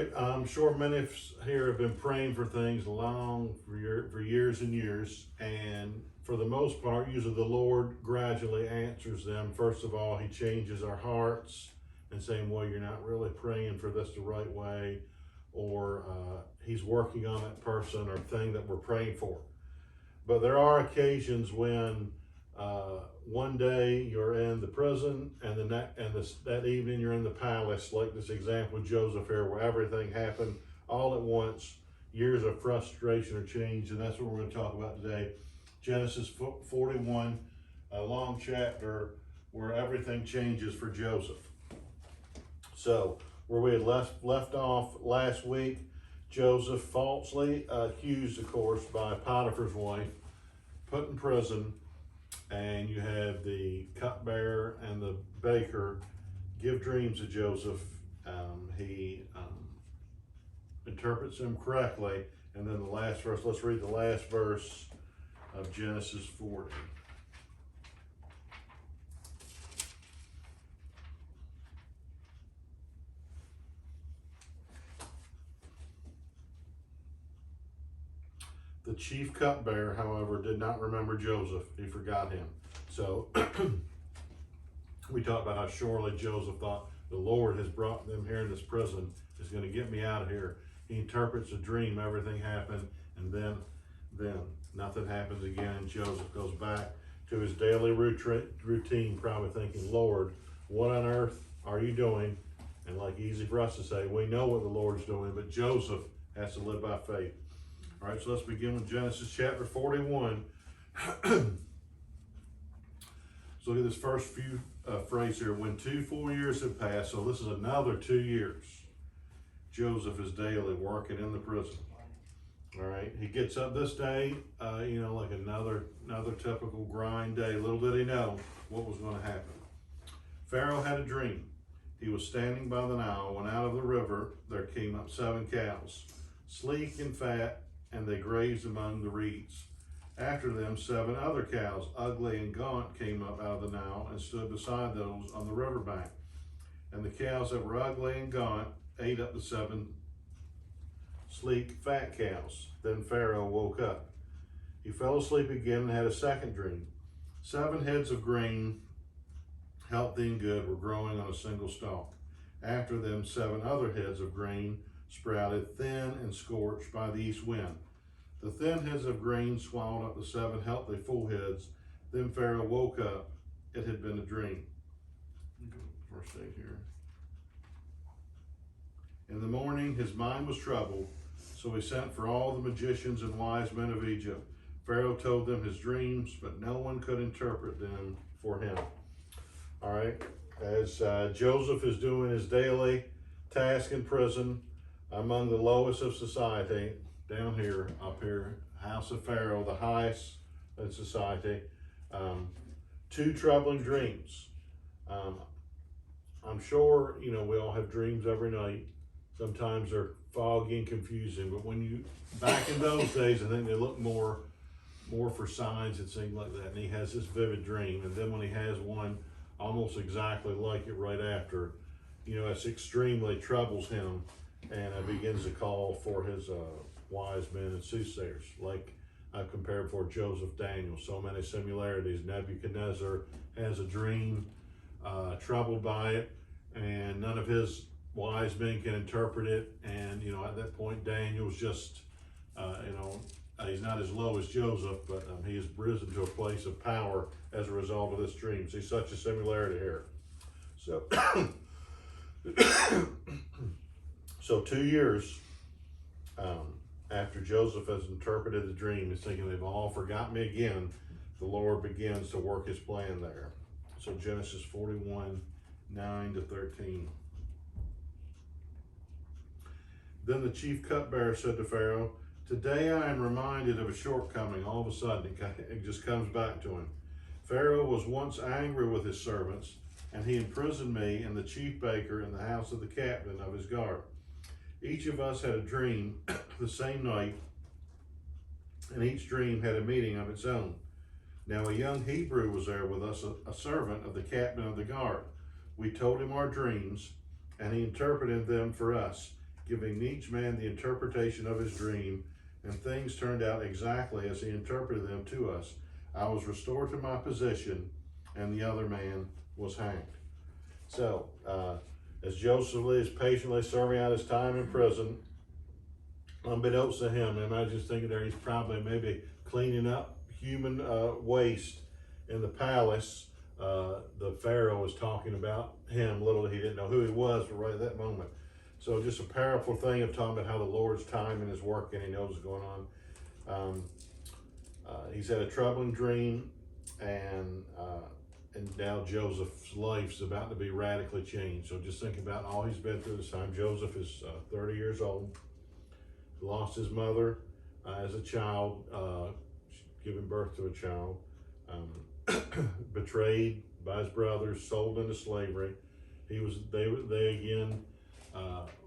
right, I'm sure many of us here have been praying for things for years and years, and for the most part, usually the Lord gradually answers them. First of all, He changes our hearts and saying, well, you're not really praying for this the right way, or He's working on that person or thing that we're praying for. But there are occasions when one day you're in the prison, and that evening you're in the palace, like this example of Joseph here, where everything happened all at once, years of frustration or change, and that's what we're going to talk about today. Genesis 41, a long chapter where everything changes for Joseph. So, where we had left off last week, Joseph, falsely accused, of course, by Potiphar's wife, put in prison, and you have the cupbearer and the baker give dreams to Joseph. He interprets them correctly, and then the last verse, let's read the last verse of Genesis 40. The chief cupbearer, however, did not remember Joseph. He forgot him. So we talked about how surely Joseph thought, the Lord has brought them here in this prison, is going to get me out of here. He interprets a dream, everything happened, and then nothing happens again, and Joseph goes back to his daily routine, probably thinking, Lord, what on earth are you doing? And like easy for us to say, we know what the Lord's doing, but Joseph has to live by faith. All right, so let's begin with Genesis chapter 41. So look at this first few phrase here. When 2 full years have passed, so this is another 2 years, Joseph is daily working in the prison. All right, he gets up this day, like another typical grind day. Little did he know what was going to happen. Pharaoh had a dream. He was standing by the Nile when out of the river there came up 7 cows, sleek and fat, and they grazed among the reeds. After them 7 other cows, ugly and gaunt, came up out of the Nile and stood beside those on the riverbank. And the cows that were ugly and gaunt ate up the 7 sleek, fat cows. Then Pharaoh woke up. He fell asleep again and had a second dream. 7 heads of grain, healthy and good, were growing on a single stalk. After them 7 other heads of grain sprouted, thin and scorched by the east wind. The thin heads of grain swallowed up the 7 healthy full heads. Then Pharaoh woke up. It had been a dream. Verse 8 here. In the morning his mind was troubled, so he sent for all the magicians and wise men of Egypt. Pharaoh told them his dreams, but no one could interpret them for him. All right, as Joseph is doing his daily task in prison, among the lowest of society, down here, up here, house of Pharaoh, the highest in society, 2 troubling dreams. I'm sure, we all have dreams every night. Sometimes they're foggy and confusing, but back in those days, I think they look more for signs and things like that. And he has this vivid dream, and then when he has one almost exactly like it right after, it extremely troubles him, and begins to call for his wise men and soothsayers, like I've compared for Joseph, Daniel. So many similarities. Nebuchadnezzar has a dream, troubled by it, and none of his wise men can interpret it. And at that point, Daniel's just, he's not as low as Joseph, but he has risen to a place of power as a result of this dream. See, such a similarity here. So, so 2 years after Joseph has interpreted the dream, he's thinking they've all forgotten me again. The Lord begins to work his plan there. So Genesis 41, 9 to 13. Then the chief cupbearer said to Pharaoh, today I am reminded of a shortcoming. All of a sudden, it just comes back to him. Pharaoh was once angry with his servants, and he imprisoned me and the chief baker in the house of the captain of his guard. Each of us had a dream the same night, and each dream had a meaning of its own. Now a young Hebrew was there with us, a servant of the captain of the guard. We told him our dreams, and he interpreted them for us. giving each man the interpretation of his dream, and things turned out exactly as he interpreted them to us. I was restored to my position, and the other man was hanged. So, as Joseph is patiently serving out his time in prison, unbeknownst to him, imagine thinking there he's probably maybe cleaning up human waste in the palace. The Pharaoh was talking about him. Little he didn't know who he was, but right at that moment. So just a powerful thing of talking about how the Lord's timing is working. He knows what's going on. He's had a troubling dream, and now Joseph's life's about to be radically changed. So just think about all he's been through this time. Joseph is 30 years old. Lost his mother as a child, giving birth to a child. Betrayed by his brothers, sold into slavery.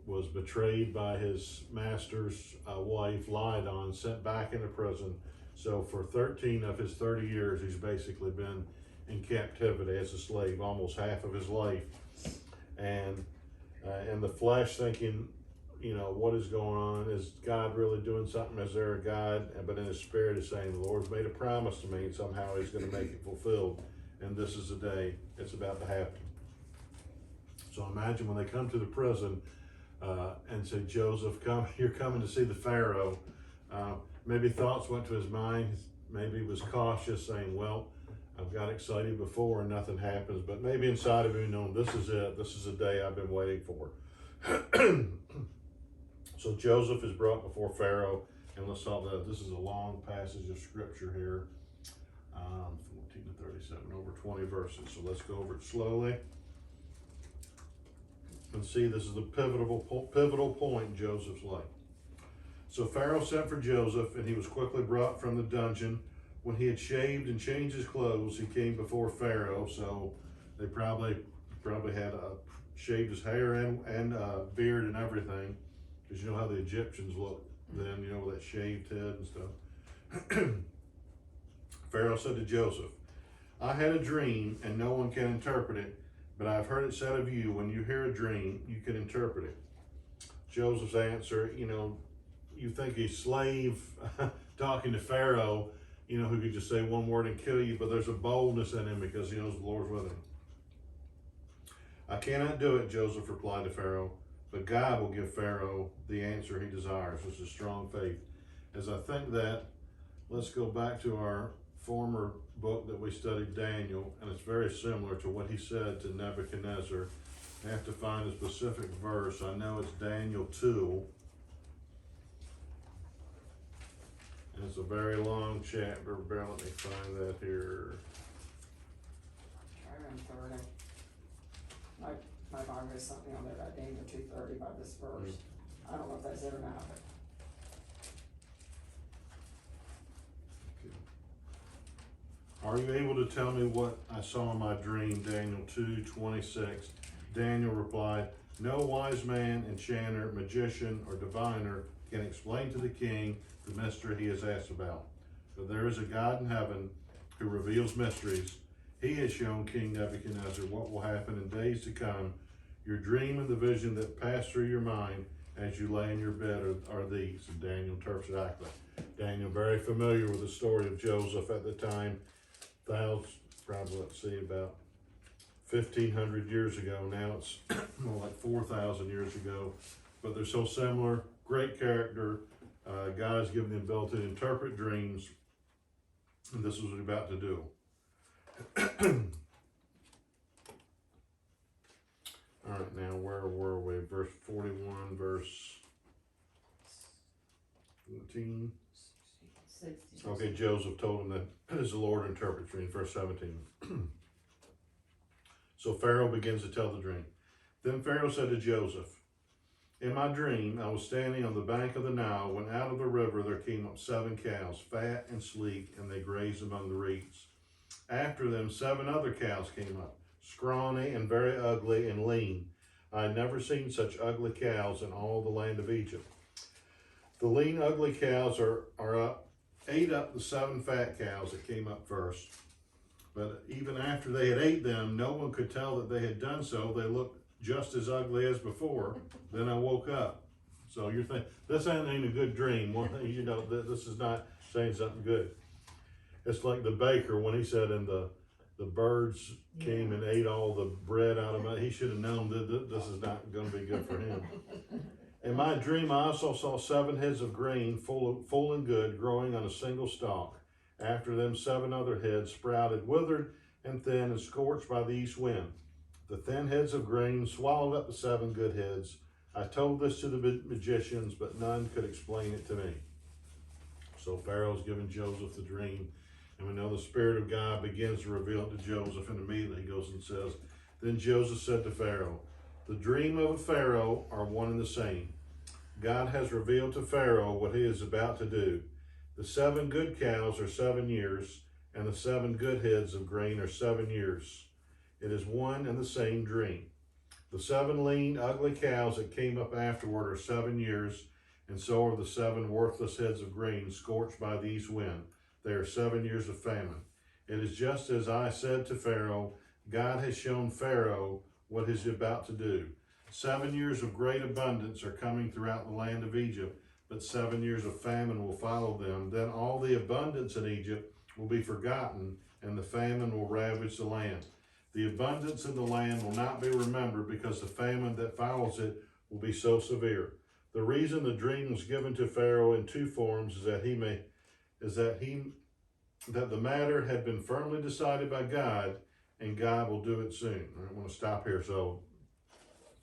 Was betrayed by his master's wife, lied on, sent back into prison. So for 13 of his 30 years, he's basically been in captivity as a slave, almost half of his life. And in the flesh, thinking, what is going on? Is God really doing something? Is there a God? But in his spirit is saying, the Lord's made a promise to me, and somehow he's going to make it fulfilled. And this is the day it's about to happen. So imagine when they come to the prison and say, Joseph, you're coming to see the Pharaoh. Maybe thoughts went to his mind. Maybe he was cautious, saying, well, I've got excited before and nothing happens. But maybe inside of him, this is it. This is the day I've been waiting for. So Joseph is brought before Pharaoh, and let's talk about this. Is a long passage of scripture here, 14 to 37, over 20 verses. So let's go over it slowly and see. This is the pivotal point in Joseph's life. So Pharaoh sent for Joseph, and he was quickly brought from the dungeon. When he had shaved and changed his clothes, he came before Pharaoh. So they probably had shaved his hair and beard and everything. Because you know how the Egyptians looked then, with that shaved head and stuff. Pharaoh said to Joseph, I had a dream, and no one can interpret it, but I've heard it said of you, when you hear a dream, you can interpret it. Joseph's answer, you think a slave talking to Pharaoh, who could just say one word and kill you, but there's a boldness in him because he knows the Lord's with him. I cannot do it, Joseph replied to Pharaoh. But God will give Pharaoh the answer he desires. This is strong faith. As I think that, let's go back to our former book that we studied, Daniel, and it's very similar to what he said to Nebuchadnezzar. I have to find a specific verse. I know it's Daniel 2. And it's a very long chapter. Bear, let me find that here. Try around 30. My Bible has something on there about Daniel 2:30 by this verse. I don't know if that's it or not. But Are you able to tell me what I saw in my dream? Daniel 2:26. Daniel replied, no wise man, enchanter, magician, or diviner can explain to the king the mystery he has asked about. But there is a God in heaven who reveals mysteries. He has shown King Nebuchadnezzar what will happen in days to come. Your dream and the vision that passed through your mind as you lay in your bed are these. And Daniel interprets it accurately. Daniel, very familiar with the story of Joseph at the time. About 1,500 years ago. Now it's more like 4,000 years ago. But they're so similar. Great character. God has given the ability to interpret dreams. And this is what he's about to do. All right, now where were we? Verse 41, verse 14. 60. Okay, Joseph told him that as the Lord interprets dreams, verse 17. So Pharaoh begins to tell the dream. Then Pharaoh said to Joseph, in my dream, I was standing on the bank of the Nile when out of the river there came up 7 cows, fat and sleek, and they grazed among the reeds. After them, 7 other cows came up, scrawny and very ugly and lean. I had never seen such ugly cows in all the land of Egypt. The lean, ugly cows ate up the 7 fat cows that came up first. But even after they had ate them, no one could tell that they had done so. They looked just as ugly as before. Then I woke up. So you're thinking, this ain't a good dream. One thing, you know, this is not saying something good. It's like the baker when he said, and the birds came and ate all the bread out of it. He should have known that this is not going to be good for him. In my dream, I also saw 7 heads of grain, full and good, growing on a single stalk. After them, 7 other heads sprouted, withered and thin, and scorched by the east wind. The thin heads of grain swallowed up the 7 good heads. I told this to the magicians, but none could explain it to me. So Pharaoh's given Joseph the dream, and we know the Spirit of God begins to reveal it to Joseph, and immediately he goes and says, Then Joseph said to Pharaoh, The dream of a Pharaoh are one and the same. God has revealed to Pharaoh what he is about to do. The 7 good cows are 7 years, and the 7 good heads of grain are 7 years. It is one and the same dream. The 7 lean, ugly cows that came up afterward are 7 years, and so are the 7 worthless heads of grain scorched by the east wind. They are 7 years of famine. It is just as I said to Pharaoh. God has shown Pharaoh what he is about to do. 7 years of great abundance are coming throughout the land of Egypt, but 7 years of famine will follow them. Then all the abundance in Egypt will be forgotten, and the famine will ravage the land. The abundance in the land will not be remembered, because the famine that follows it will be so severe. The reason the dream was given to Pharaoh in 2 forms is that the matter had been firmly decided by God, and God will do it soon. All right, I want to stop here. So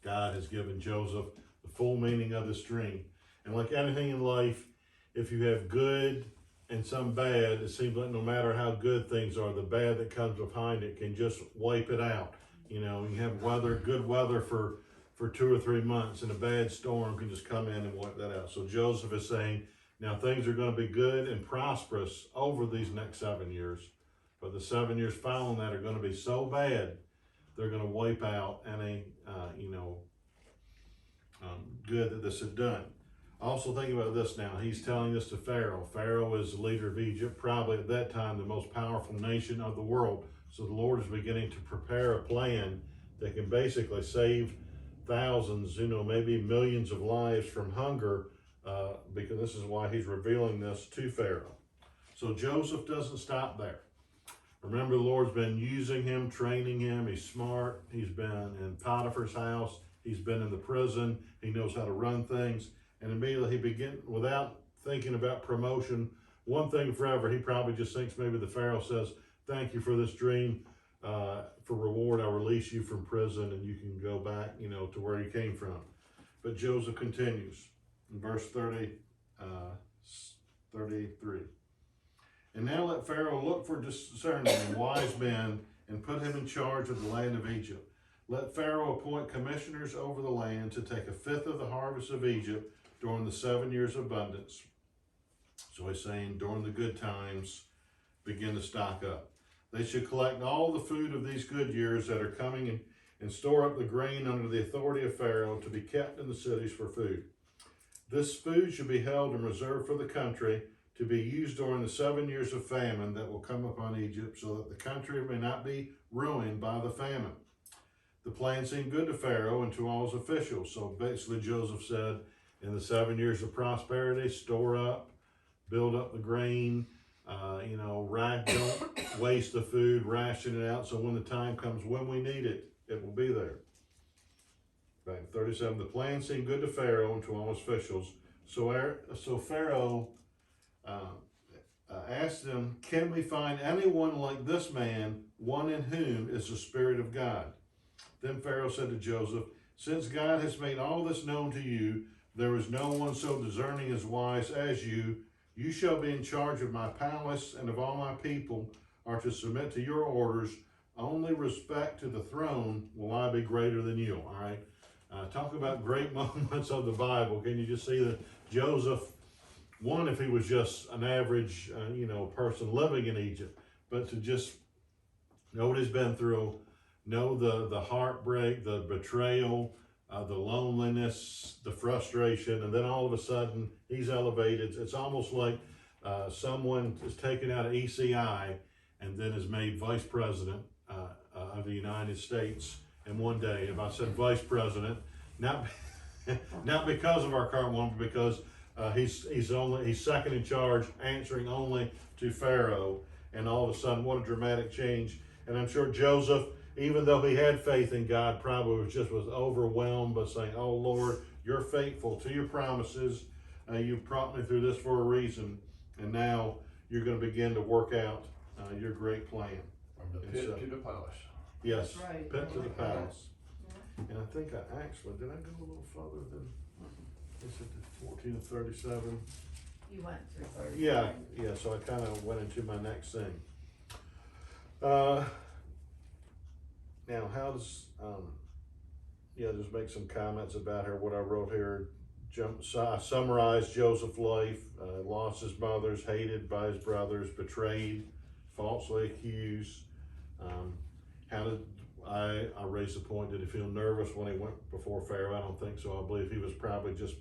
God has given Joseph the full meaning of this dream. And like anything in life, if you have good and some bad, it seems like no matter how good things are, the bad that comes behind it can just wipe it out. You know, you have good weather for 2 or 3 months, and a bad storm can just come in and wipe that out. So Joseph is saying, now things are going to be good and prosperous over these next 7 years, but the 7 years following that are going to be so bad, they're going to wipe out any, good that this had done. Also think about this now. He's telling this to Pharaoh. Pharaoh is the leader of Egypt, probably at that time the most powerful nation of the world. So the Lord is beginning to prepare a plan that can basically save thousands, maybe millions of lives from hunger, because this is why he's revealing this to Pharaoh. So Joseph doesn't stop there. Remember, the Lord's been using him, training him. He's smart. He's been in Potiphar's house. He's been in the prison. He knows how to run things. And immediately without thinking about promotion, one thing forever, he probably just thinks maybe the Pharaoh says, thank you for this dream. For reward, I'll release you from prison and you can go back, to where you came from. But Joseph continues in verse 33. And now let Pharaoh look for discerning and wise men and put him in charge of the land of Egypt. Let Pharaoh appoint commissioners over the land to take 1/5 of the harvest of Egypt during the 7 years of abundance. So he's saying during the good times, begin to stock up. They should collect all the food of these good years that are coming and store up the grain under the authority of Pharaoh to be kept in the cities for food. This food should be held and reserved for the country to be used during the 7 years of famine that will come upon Egypt, so that the country may not be ruined by the famine. The plan seemed good to Pharaoh and to all his officials. So basically Joseph said, in the 7 years of prosperity, store up, build up the grain, don't waste the food, ration it out, so when the time comes when we need it, it will be there. Back in 37, the plan seemed good to Pharaoh and to all his officials. So Pharaoh asked them, can we find anyone like this man, one in whom is the Spirit of God? Then Pharaoh said to Joseph, since God has made all this known to you, there is no one so discerning as wise as you. You shall be in charge of my palace, and of all my people are to submit to your orders. Only respect to the throne will I be greater than you. All right. Talk about great moments of the Bible. Can you just see that Joseph, one, if he was just an average, person living in Egypt, but to just know what he's been through, know the heartbreak, the betrayal, the loneliness, the frustration, and then all of a sudden he's elevated. It's almost like someone is taken out of ECI and then is made vice president of the United States in one day. If I said vice president, not Not because of our current one, but because he's second in charge, answering only to Pharaoh. And all of a sudden, what a dramatic change. And I'm sure Joseph, even though he had faith in God, probably was overwhelmed by saying, "Oh Lord, you're faithful to your promises. You've brought me through this for a reason, and now you're going to begin to work out your great plan." From the pit to the palace. Yes, That's right. pit to the Yeah. palace. And I think I actually, did I go a little further than, is it the 14 and 37? You went through 30. Yeah, so I kind of went into my next thing. Now, how does, just make some comments about her, what I wrote here. I summarized Joseph's life, lost his brothers, hated by his brothers, betrayed, falsely accused. How did, I raised the point, did he feel nervous when he went before Pharaoh? I don't think so. I believe he was probably just,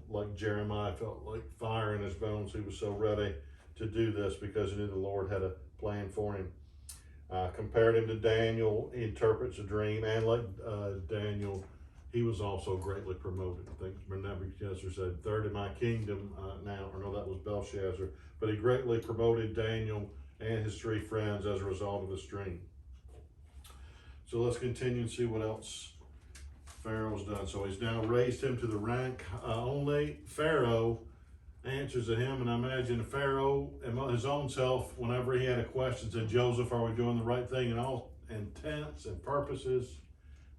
like Jeremiah, felt like fire in his bones. He was so ready to do this because he knew the Lord had a plan for him. Compared him to Daniel, he interprets a dream, and like Daniel, he was also greatly promoted. I think Nebuchadnezzar said, "Third in my kingdom now," or no, that was Belshazzar, but he greatly promoted Daniel and his three friends as a result of this dream. So let's continue and see what else Pharaoh's done. So he's now raised him to the rank only. Pharaoh answers to him, and I imagine Pharaoh and his own self, whenever he had a question, said, "Joseph, are we doing the right thing?" In all intents and purposes,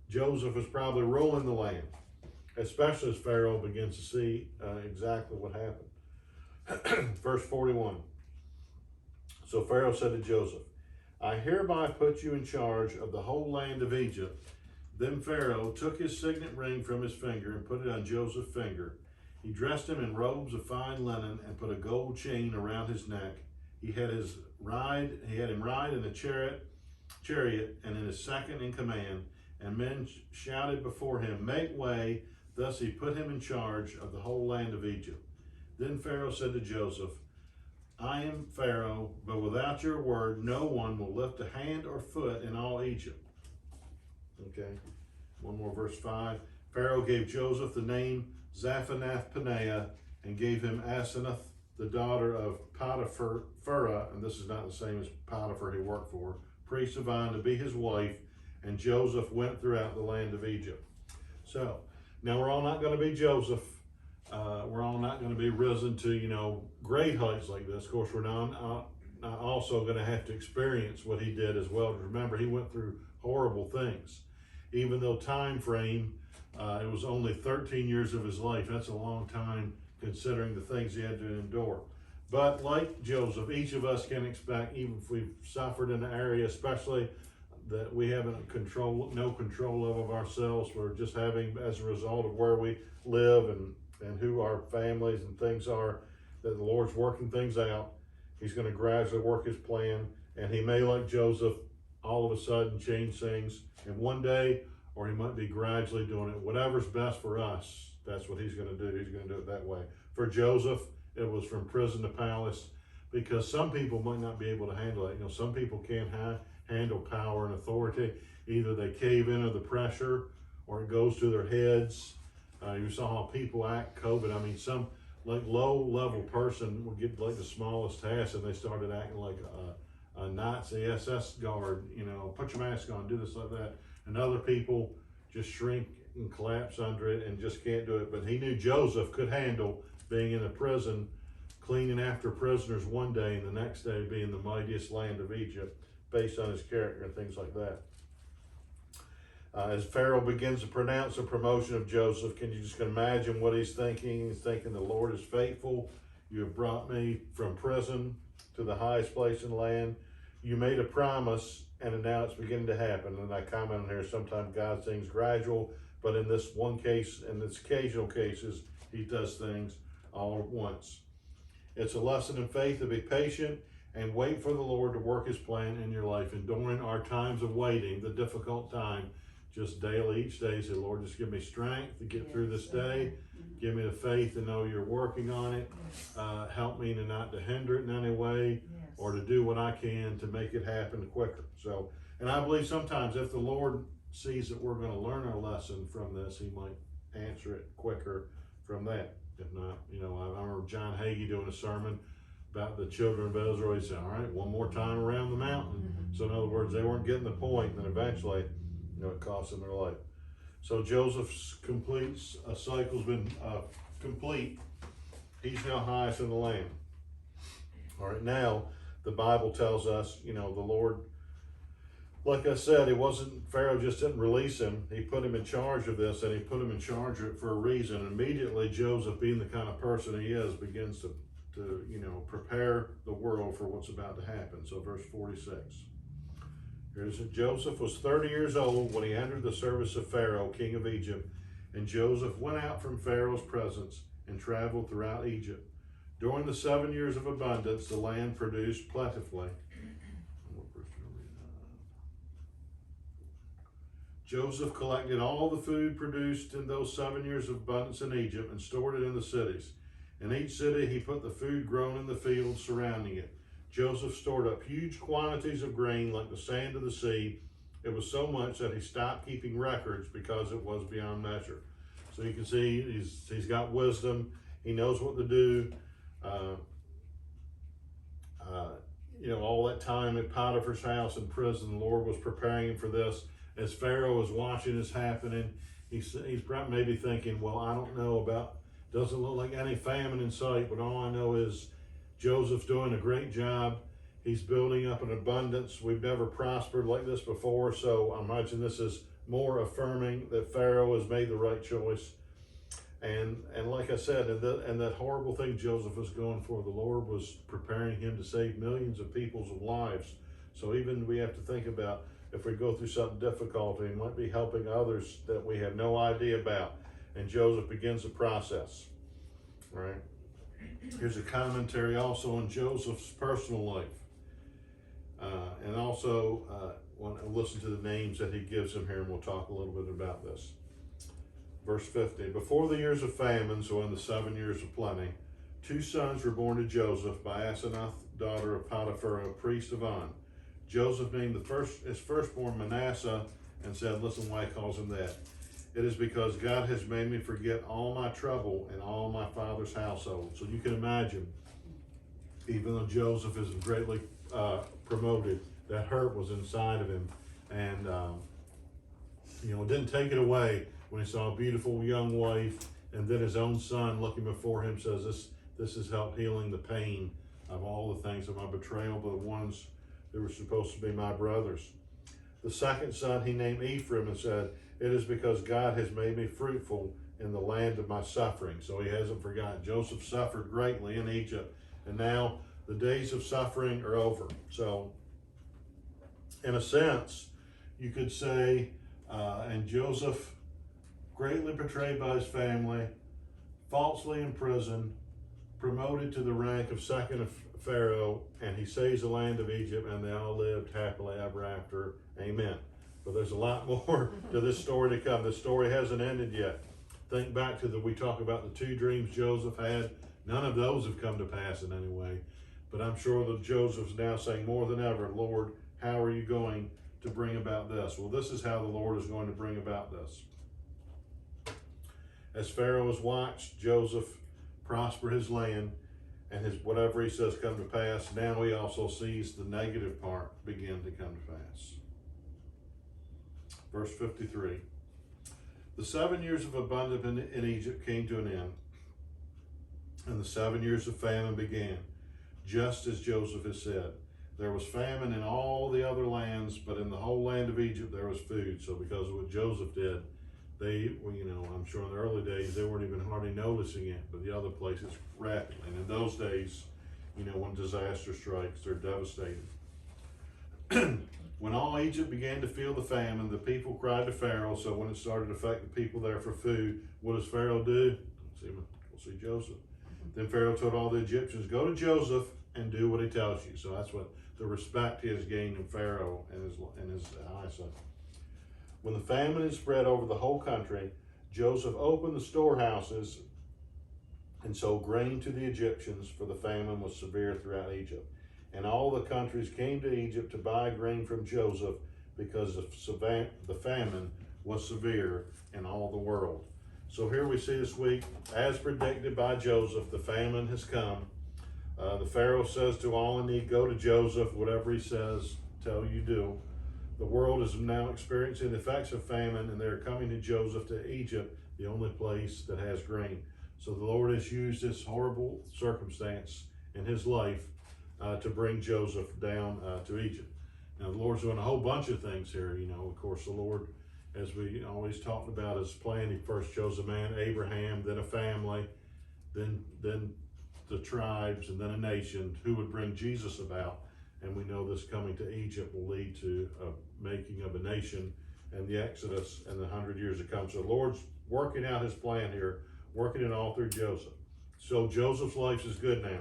Joseph is probably ruling the land, especially as Pharaoh begins to see exactly what happened. Verse 41. So Pharaoh said to Joseph, "I hereby put you in charge of the whole land of Egypt." Then Pharaoh took his signet ring from his finger and put it on Joseph's finger. He dressed him in robes of fine linen and put a gold chain around his neck. He had him ride in a chariot and in his second in command, and men shouted before him, "Make way." Thus he put him in charge of the whole land of Egypt. Then Pharaoh said to Joseph, "I am Pharaoh, but without your word, no one will lift a hand or foot in all Egypt." Okay, one more, verse 5. Pharaoh gave Joseph the name Zaphanath-Paneah and gave him Asenath, the daughter of Potiphar, and this is not the same as Potiphar he worked for, priest of On, to be his wife, and Joseph went throughout the land of Egypt. So, now we're all not going to be Joseph. We're all not going to be risen to, great heights like this. Of course, we're not also going to have to experience what he did as well. Remember, he went through horrible things. Even though time frame, it was only 13 years of his life. That's a long time considering the things he had to endure. But like Joseph, each of us can expect, even if we've suffered in an area, especially that we have no control of ourselves, we're just having, as a result of where we live and who our families and things are, that the Lord's working things out. He's going to gradually work his plan, and he may, like Joseph, all of a sudden change things in one day, or he might be gradually doing it. Whatever's best for us, that's what he's going to do. He's going to do it that way. For Joseph, it was from prison to palace, because some people might not be able to handle it. Some people can't handle power and authority. Either they cave into the pressure, or it goes to their heads. You saw how people act COVID. Some like low-level person would get like the smallest task, and they started acting like a Nazi SS guard. Put your mask on, do this, like that. And other people just shrink and collapse under it and just can't do it. But he knew Joseph could handle being in a prison, cleaning after prisoners one day, and the next day being the mightiest land of Egypt, based on his character and things like that. As Pharaoh begins to pronounce the promotion of Joseph, can you just imagine what he's thinking? He's thinking, "The Lord is faithful. You have brought me from prison to the highest place in the land. You made a promise, and now it's beginning to happen." And I comment on here, sometimes God things gradual, but in this one case, in this occasional cases, he does things all at once. It's a lesson in faith to be patient and wait for the Lord to work his plan in your life. And during our times of waiting, the difficult time, just daily, each day, say, "Lord, just give me strength to get through this day. Give me the faith to know you're working on it. Help me not to hinder it in any way, or to do what I can to make it happen quicker." And I believe sometimes if the Lord sees that we're going to learn our lesson from this, he might answer it quicker from that. If not, I remember John Hagee doing a sermon about the children of Israel. He said, all right, one more time around the mountain. So in other words, they weren't getting the point, and eventually, it cost them their life. So Joseph's cycle's been complete. He's now highest in the land. All right, now the Bible tells us, the Lord, like I said, Pharaoh just didn't release him. He put him in charge of this, and he put him in charge of it for a reason. Immediately, Joseph, being the kind of person he is, begins to prepare the world for what's about to happen. So verse 46. Here it is. Joseph was 30 years old when he entered the service of Pharaoh, king of Egypt. And Joseph went out from Pharaoh's presence and traveled throughout Egypt. During the 7 years of abundance, the land produced plentifully. Joseph collected all the food produced in those 7 years of abundance in Egypt and stored it in the cities. In each city, he put the food grown in the fields surrounding it. Joseph stored up huge quantities of grain like the sand of the sea. It was so much that he stopped keeping records because it was beyond measure. So you can see he's got wisdom. He knows what to do. All that time at Potiphar's house in prison, the Lord was preparing him for this. As Pharaoh was watching this happening, he's probably maybe thinking, well, I don't know doesn't look like any famine in sight, but all I know is Joseph's doing a great job. He's building up an abundance. We've never prospered like this before, so I imagine this is more affirming that Pharaoh has made the right choice. And like I said, and that horrible thing Joseph was going for, the Lord was preparing him to save millions of people's lives. So even we have to think about, if we go through something difficult, it might be helping others that we have no idea about. And Joseph begins the process. All right. Here's a commentary also on Joseph's personal life. And also want to listen to the names that he gives him here, and we'll talk a little bit about this. Verse 50, before the years of famine, so in the 7 years of plenty, 2 sons were born to Joseph by Asenath, daughter of Potiphar, a priest of On. Joseph named his firstborn Manasseh and said, listen why he calls him that. It is because God has made me forget all my trouble and all my father's household. So you can imagine, even though Joseph is greatly promoted, that hurt was inside of him. And, it didn't take it away when he saw a beautiful young wife, and then his own son looking before him says, this has helped healing the pain of all the things of my betrayal by the ones that were supposed to be my brothers. The second son he named Ephraim and said, it is because God has made me fruitful in the land of my suffering. So he hasn't forgotten. Joseph suffered greatly in Egypt, and now the days of suffering are over. So in a sense, you could say, and Joseph, greatly betrayed by his family, falsely imprisoned, promoted to the rank of second of Pharaoh, and he saves the land of Egypt, and they all lived happily ever after. Amen. But there's a lot more to this story to come. This story hasn't ended yet. Think back to we talk about the 2 dreams Joseph had. None of those have come to pass in any way. But I'm sure that Joseph's now saying more than ever, Lord, how are you going to bring about this? Well, this is how the Lord is going to bring about this. As Pharaoh has watched Joseph prosper his land and whatever he says come to pass, now he also sees the negative part begin to come to pass. Verse 53. The 7 years of abundance in Egypt came to an end, and the 7 years of famine began, just as Joseph has said. There was famine in all the other lands, but in the whole land of Egypt there was food. So because of what Joseph did, I'm sure in the early days they weren't even hardly noticing it, but the other places rapidly. And in those days, when disaster strikes, they're devastated. When all Egypt began to feel the famine, the people cried to Pharaoh. So when it started to affect the people there for food, what does Pharaoh do? We'll see Joseph. Then Pharaoh told all the Egyptians, go to Joseph and do what he tells you. So that's what the respect he has gained in Pharaoh and his eyesight. When the famine had spread over the whole country, Joseph opened the storehouses and sold grain to the Egyptians, for the famine was severe throughout Egypt. And all the countries came to Egypt to buy grain from Joseph, because the famine was severe in all the world. So here we see this week, as predicted by Joseph, the famine has come. The Pharaoh says to all in need, go to Joseph, whatever he says, tell you do. The world is now experiencing the effects of famine, and they're coming to Joseph, to Egypt, the only place that has grain. So the Lord has used this horrible circumstance in his life to bring Joseph down to Egypt. Now the Lord's doing a whole bunch of things here. You know, of course, the Lord, as we always talked about, his plan. He first chose a man, Abraham, then a family, then the tribes, and then a nation who would bring Jesus about. And we know this coming to Egypt will lead to a making of a nation and the Exodus and the 100 years to come. So the Lord's working out his plan here, working it all through Joseph. So Joseph's life is good now.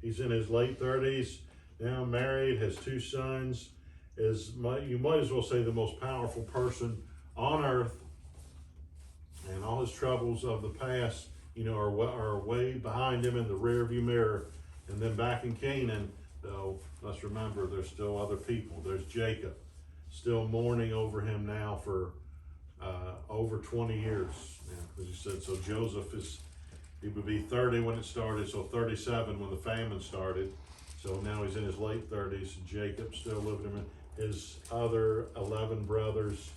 He's in his late 30s, now married, has 2 sons, you might as well say the most powerful person on earth, and all his troubles of the past, you know, are way behind him in the rearview mirror. And then back in Canaan, though, let's remember there's still other people. There's Jacob, still mourning over him now for over 20 years. Because he said, so Joseph he would be 30 when it started, so 37 when the famine started. So now he's in his late 30s. Jacob still living in his other 11 brothers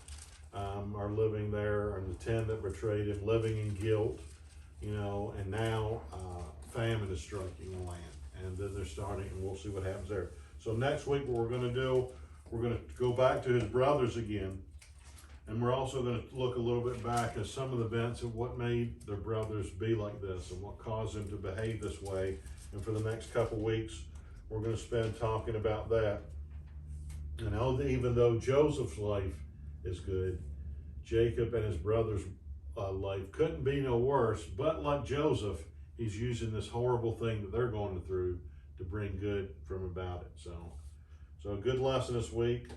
are living there, and the 10 that betrayed him, living in guilt, you know, and now famine is striking the land. And then they're starting, and we'll see what happens there. So next week, what we're going to do, we're going to go back to his brothers again, and we're also going to look a little bit back at some of the events of what made their brothers be like this and what caused them to behave this way. And for the next couple weeks, we're going to spend talking about that. And even though Joseph's life is good, Jacob and his brothers' life couldn't be no worse. But like Joseph, he's using this horrible thing that they're going through to bring good from about it. So a good lesson this week,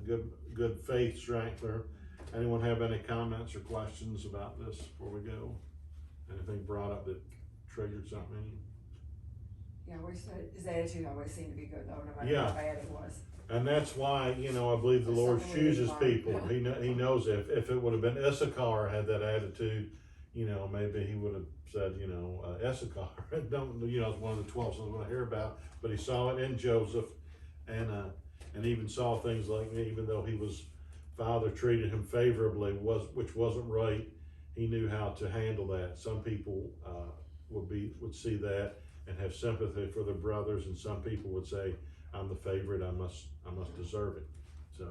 good faith strengthener. Anyone have any comments or questions about this before we go? Anything brought up that triggered something? Yeah, his attitude always seemed to be good though, no matter Yeah. how bad it was. And that's why, you know, I believe the There's Lord something we chooses need to learn. people. He knows if it would have been Issachar had that attitude, you know, maybe he would have said, you know, Issachar, don't, you know, it's one of the 12 sons I want to hear about. But he saw it in Joseph, and even saw things like, even though his father treated him favorably, which wasn't right, he knew how to handle that. Some people would see that and have sympathy for their brothers, and some people would say, I'm the favorite, I must deserve it. So,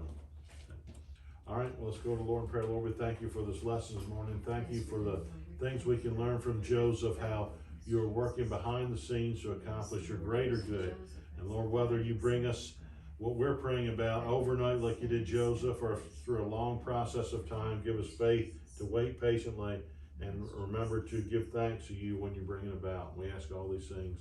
all right, well, let's go to the Lord in prayer. Lord, we thank you for this lesson this morning. Thank you for the things we can learn from Joseph, how you're working behind the scenes to accomplish your greater good. And Lord, whether you bring us what we're praying about overnight like you did Joseph, or through a long process of time, give us faith to wait patiently and remember to give thanks to you when you bring it about. We ask all these things